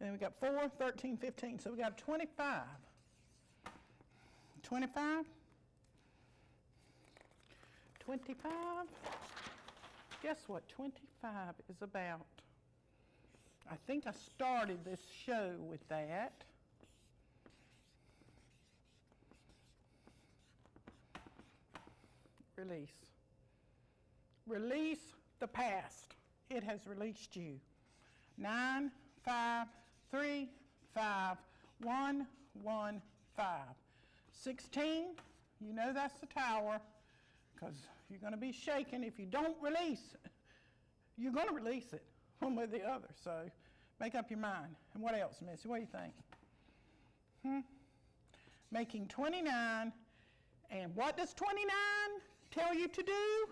And we got 4, 13, 15. So we got 25. 25. 25. Guess what 25 is about? I think I started this show with that. Release. Release the past. It has released you. 9, 5, 3, 5, 1, 1, 5. 16, you know that's the tower, because you're going to be shaken if you don't release. You're going to release it one way or the other. So make up your mind. And what else, Missy? What do you think? Making 29. And what does 29 tell you to do?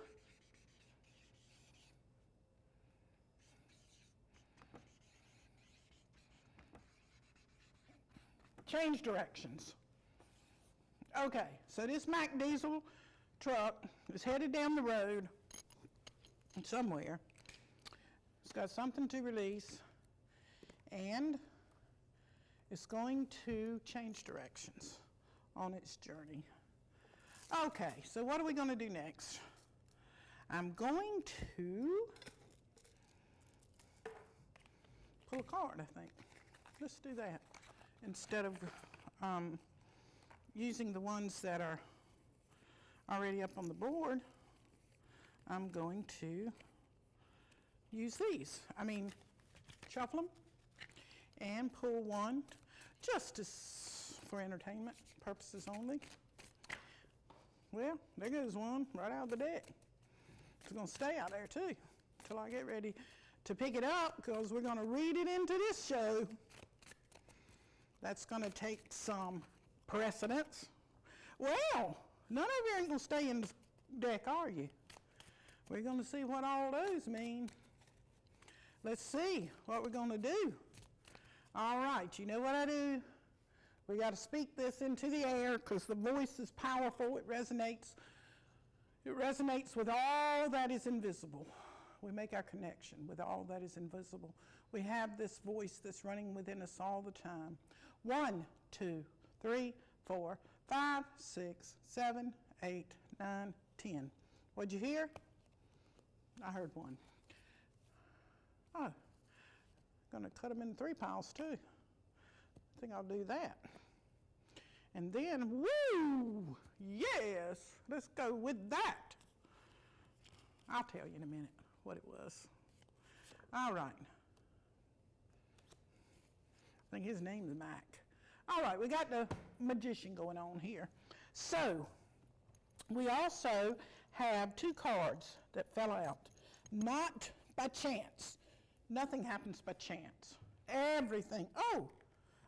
Change directions. Okay, so this Mack diesel truck is headed down the road somewhere. It's got something to release, and it's going to change directions on its journey. Okay, so what are we going to do next? I'm going to pull a card, I think. Let's do that. Instead of using the ones that are already up on the board, I'm going to use these. Shuffle them and pull one just for entertainment purposes only. Well, there goes one right out of the deck. It's going to stay out there too until I get ready to pick it up, because we're going to read it into this show. That's going to take some precedence. Well, none of you ain't going to stay in the deck, are you? We're going to see what all those mean. Let's see what we're going to do. All right, you know what I do? We got to speak this into the air, because the voice is powerful. It resonates. It resonates with all that is invisible. We make our connection with all that is invisible. We have this voice that's running within us all the time. 1, 2, 3, 4, 5, 6, 7, 8, 9, 10. What'd you hear? I heard one. Oh, going to cut them in 3 piles too. I think I'll do that. And then, woo, yes, let's go with that. I'll tell you in a minute what it was. All right. I think his name is Mac. All right, we got the magician going on here. So, we also have 2 cards that fell out, not by chance. Nothing happens by chance. Everything. Oh,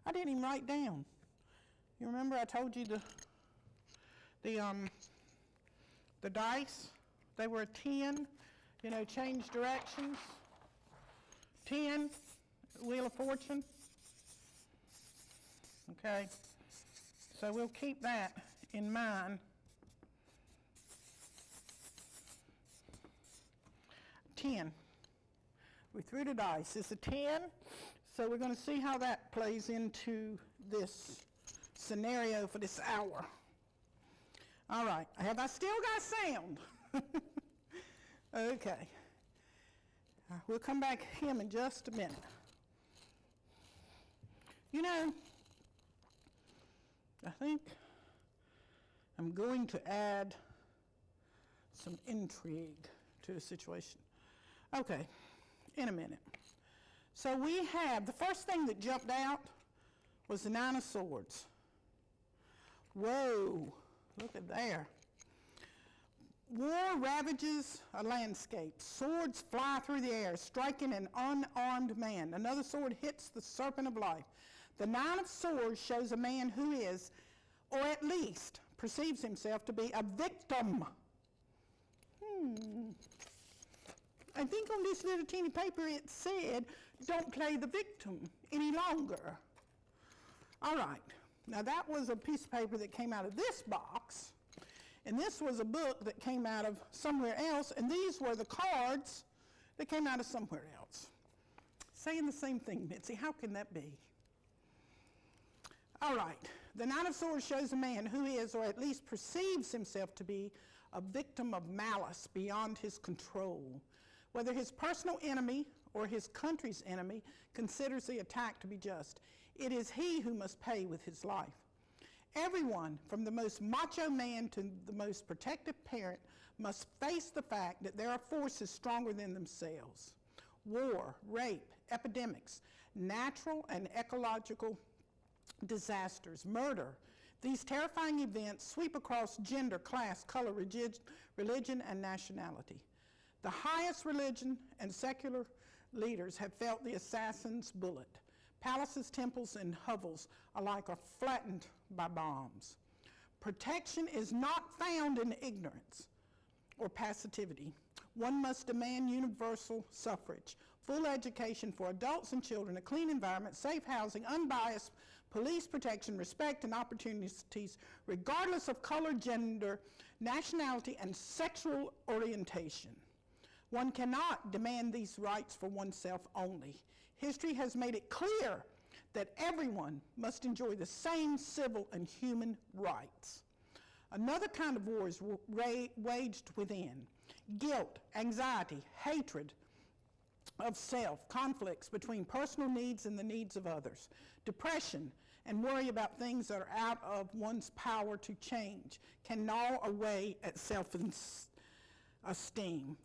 I didn't even write down. You remember I told you the dice? They were a 10. You know, change directions. 10, Wheel of Fortune. Okay, so we'll keep that in mind. 10. We threw the dice. It's a 10, so we're going to see how that plays into this scenario for this hour. All right, have I still got sound? Okay. We'll come back to him in just a minute. You know, I think I'm going to add some intrigue to the situation. Okay, in a minute. So we have, the first thing that jumped out was the 9 of Swords. Whoa, look at there. War ravages a landscape. Swords fly through the air, striking an unarmed man. Another sword hits the serpent of life. The 9 of Swords shows a man who is, or at least perceives himself to be, a victim. I think on this little teeny paper it said, don't play the victim any longer. All right. Now that was a piece of paper that came out of this box. And this was a book that came out of somewhere else, and these were the cards that came out of somewhere else. saying the same thing, Mitzi. How can that be? All right. The Nine of Swords shows a man who is, or at least perceives himself to be, a victim of malice beyond his control. Whether his personal enemy or his country's enemy considers the attack to be just, it is he who must pay with his life. Everyone, from the most macho man to the most protective parent, must face the fact that there are forces stronger than themselves. War, rape, epidemics, natural and ecological disasters, murder. These terrifying events sweep across gender, class, color, religion, and nationality. The highest religion and secular leaders have felt the assassin's bullet. Palaces, temples, and hovels alike are flattened by bombs. Protection is not found in ignorance or passivity. One must demand universal suffrage, full education for adults and children, a clean environment, safe housing, unbiased police protection, respect, and opportunities, regardless of color, gender, nationality, and sexual orientation. One cannot demand these rights for oneself only. History has made it clear that everyone must enjoy the same civil and human rights. Another kind of war is waged within. Guilt, anxiety, hatred of self, conflicts between personal needs and the needs of others, depression, and worry about things that are out of one's power to change can gnaw away at self-esteem.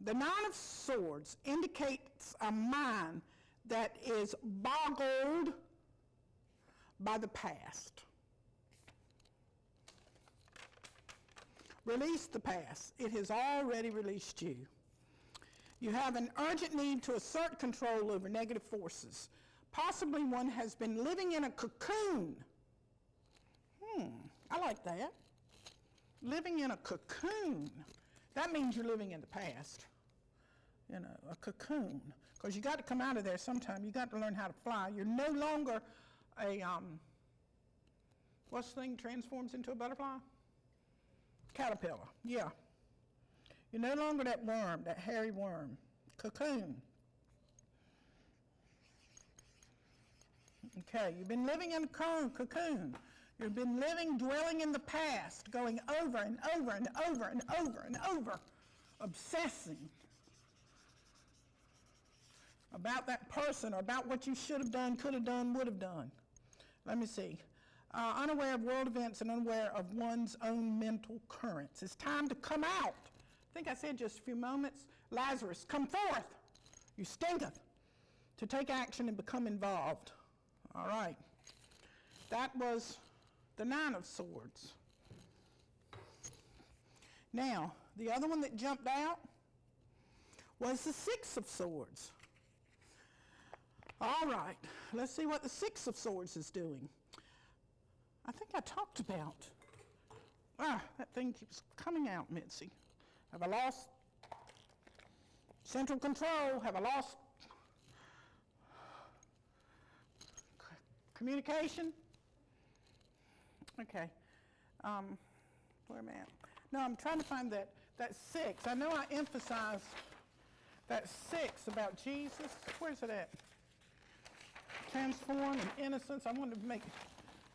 The Nine of Swords indicates a mind that is boggled by the past. Release the past. It has already released you. You have an urgent need to assert control over negative forces. Possibly one has been living in a cocoon. I like that. Living in a cocoon. That means you're living in the past. You know, a cocoon. Because you got to come out of there sometime. You got to learn how to fly. You're no longer a, what's the thing transforms into a butterfly? Caterpillar, yeah. You're no longer that worm, that hairy worm. Cocoon. Okay, you've been living in a cocoon. You've been living, dwelling in the past, going over and over and over and over and over, obsessing about that person or about what you should have done, could have done, would have done. Let me see. Unaware of world events and unaware of one's own mental currents. It's time to come out. I think I said just a few moments. Lazarus, come forth. You stinketh. To take action and become involved. All right. That was the Nine of Swords. Now, the other one that jumped out was the Six of Swords. All right, let's see what the Six of Swords is doing. I think I talked about, that thing keeps coming out, Mitzi. Have I lost central control? Have I lost communication? Okay, where am I at? No, I'm trying to find that six. I know I emphasized that six about Jesus. Where's it at? Transform and innocence. I wanted to make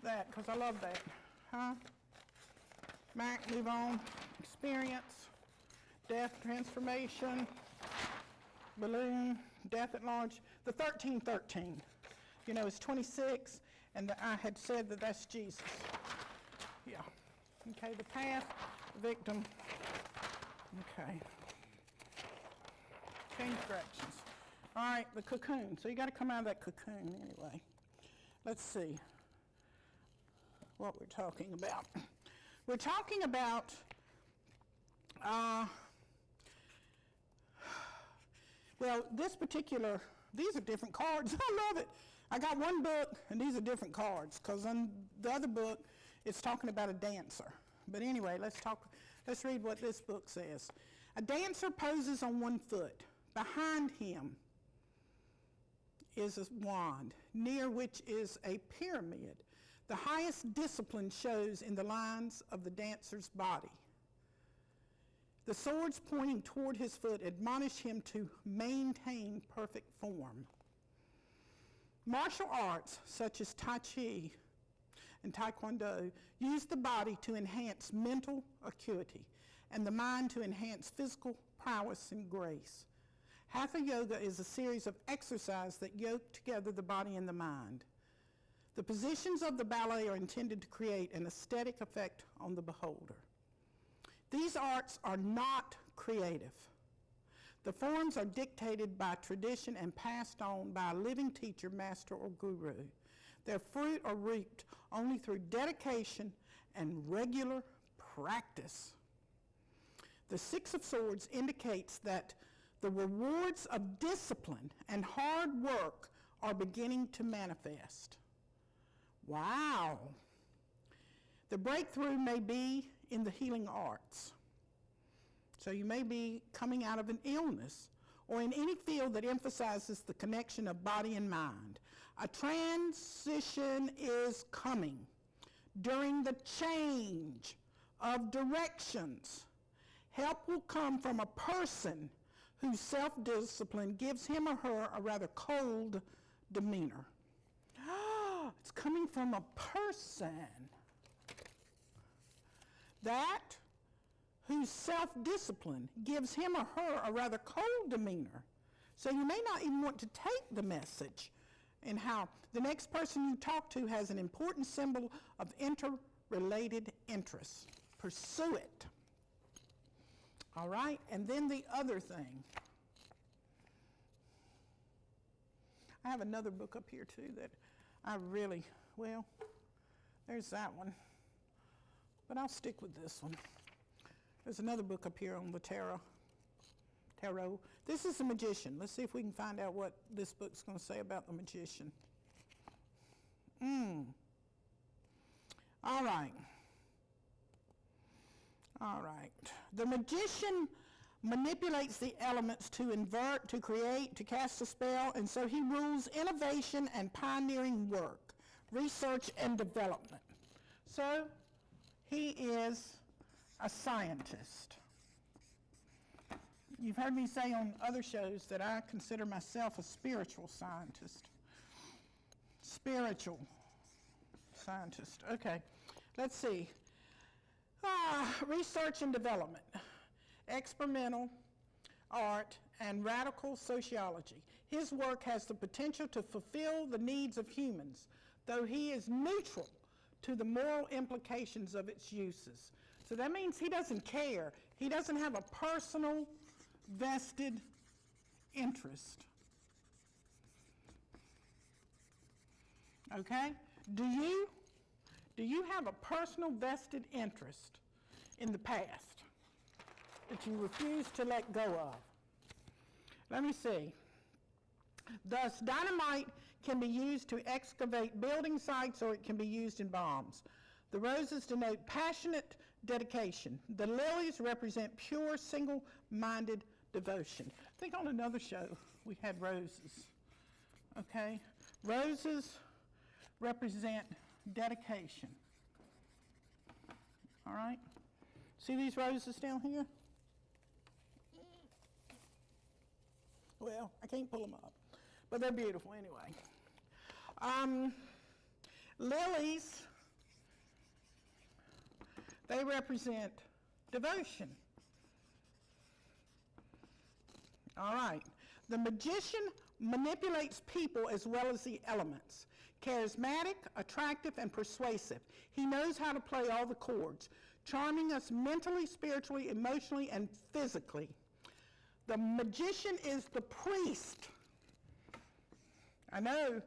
that because I love that. Mac, move on. Experience, death, transformation, balloon, death at large. The 1313, you know, is 26, and I had said that that's Jesus. Yeah. Okay, the path, victim. Okay. Change directions. All right, the cocoon. So you got to come out of that cocoon anyway. Let's see what we're talking about. We're talking about well, these are different cards. I love it. I got one book, and these are different cards, because on the other book, it's talking about a dancer. But anyway, let's read what this book says. A dancer poses on one foot. Behind him is a wand, near which is a pyramid. The highest discipline shows in the lines of the dancer's body. The swords pointing toward his foot admonish him to maintain perfect form. Martial arts such as Tai Chi and Taekwondo use the body to enhance mental acuity and the mind to enhance physical prowess and grace. Hatha yoga is a series of exercises that yoke together the body and the mind. The positions of the ballet are intended to create an aesthetic effect on the beholder. These arts are not creative. The forms are dictated by tradition and passed on by a living teacher, master, or guru. Their fruit are reaped only through dedication and regular practice. The Six of Swords indicates that the rewards of discipline and hard work are beginning to manifest. Wow. The breakthrough may be in the healing arts. So you may be coming out of an illness or in any field that emphasizes the connection of body and mind. A transition is coming during the change of directions. Help will come from a person whose self-discipline gives him or her a rather cold demeanor. It's coming from a person that whose self-discipline gives him or her a rather cold demeanor. So you may not even want to take the message, and how the next person you talk to has an important symbol of interrelated interests. Pursue it. All right, and then the other thing. I have another book up here too that I really, well, there's that one. But I'll stick with this one. There's another book up here on the tarot. This is The Magician. Let's see if we can find out what this book's going to say about the magician. All right. The magician manipulates the elements to invert, to create, to cast a spell, and so he rules innovation and pioneering work, research and development. So he is a scientist. You've heard me say on other shows that I consider myself a spiritual scientist. Spiritual scientist. Okay, let's see. Research and development, experimental art, and radical sociology. His work has the potential to fulfill the needs of humans, though he is neutral to the moral implications of its uses. So that means he doesn't care. He doesn't have a personal vested interest. Okay? Do you have a personal vested interest in the past that you refuse to let go of? Let me see. Thus, dynamite can be used to excavate building sites, or it can be used in bombs. The roses denote passionate dedication. The lilies represent pure, single-minded devotion. I think on another show we had roses. Okay? Roses represent dedication. All right? See these roses down here? Well, I can't pull them up, but they're beautiful anyway. Lilies, they represent devotion. All right. The magician manipulates people as well as the elements. Charismatic, attractive, and persuasive. He knows how to play all the chords, charming us mentally, spiritually, emotionally, and physically. The magician is the priest. I know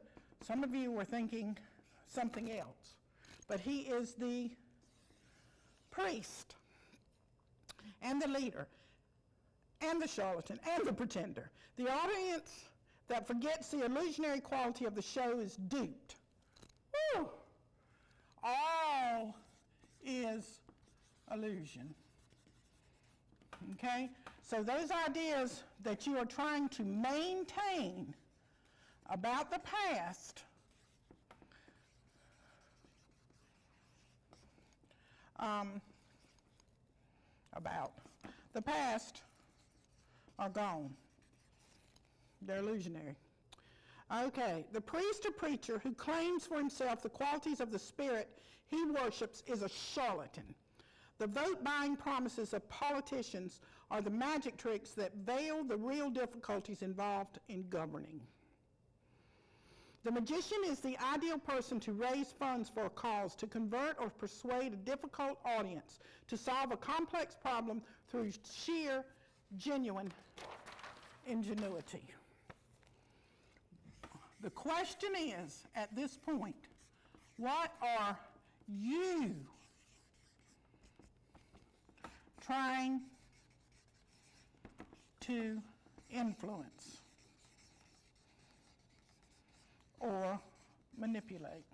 some of you were thinking something else, but he is the priest and the leader and the charlatan and the pretender. The audience that forgets the illusionary quality of the show is duped. Woo! All is illusion. Okay? So those ideas that you are trying to maintain about the past are gone. They're illusionary. Okay, the priest or preacher who claims for himself the qualities of the spirit he worships is a charlatan. The vote-buying promises of politicians are the magic tricks that veil the real difficulties involved in governing. The magician is the ideal person to raise funds for a cause, to convert or persuade a difficult audience, to solve a complex problem through sheer, genuine ingenuity. The question is, at this point, what are you trying to influence or manipulate?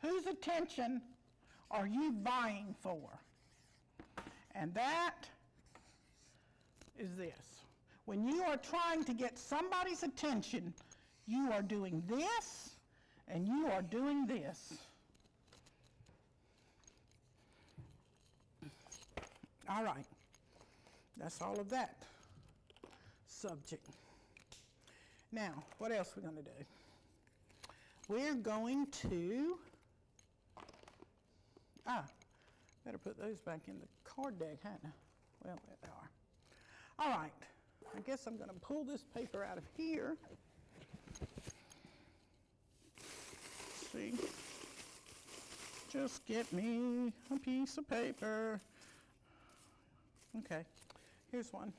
Whose attention are you vying for? And that is this. When you are trying to get somebody's attention, you are doing this and you are doing this. All right. That's all of that subject. Now, what else are we going to do? We're going to, better put those back in the card deck, hadn't I? Well, there they are. All right, I guess I'm going to pull this paper out of here. See, just get me a piece of paper. Okay, here's one.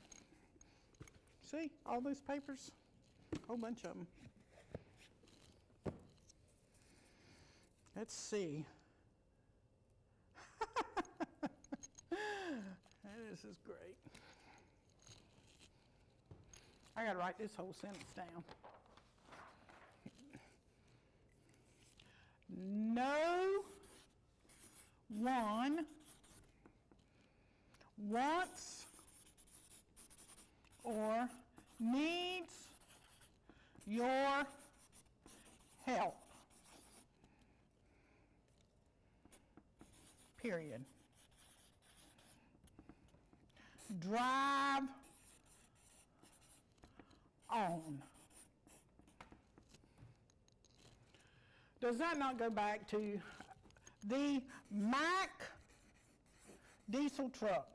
See, all those papers? A whole bunch of them. Let's see. This is great. I got to write this whole sentence down. No one wants or needs your help. Period. Drive on. Does that not go back to the Mack diesel truck?